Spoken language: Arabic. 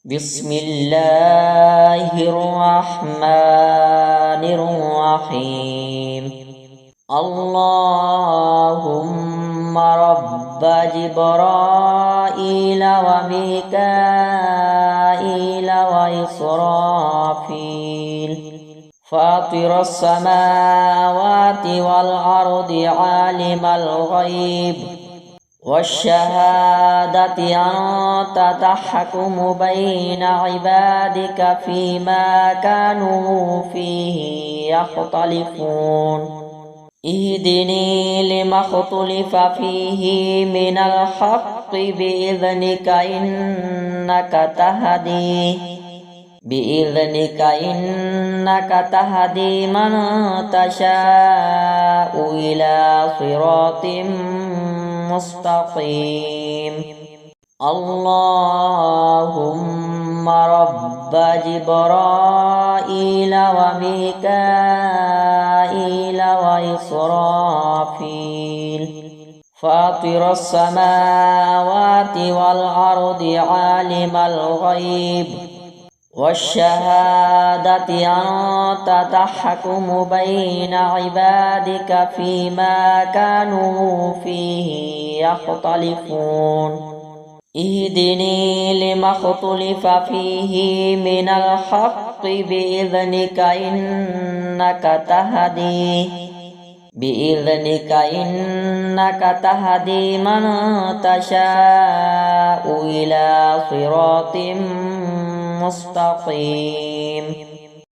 بسم الله الرحمن الرحيم. اللهم رب جبرائيل وميكائيل وإسرافيل فاطر السماوات والأرض عالم الغيب والشهادة أنت تحكم بين عبادك فيما كانوا فيه يختلفون اهدني لما اختلف فيه من الحق بإذنك تهدي من تشاء إلى صراط مستقيم. اللهم رب جبرائيل وميكائيل وإسرافيل فاطر السماوات والأرض عالم الغيب والشهادة أنت تحكم بين عبادك فيما كانوا فيه يختلفون اهدني لما اختلف فيه من الحق بإذنك تهدي من تشاء إلى صراط مستقيم.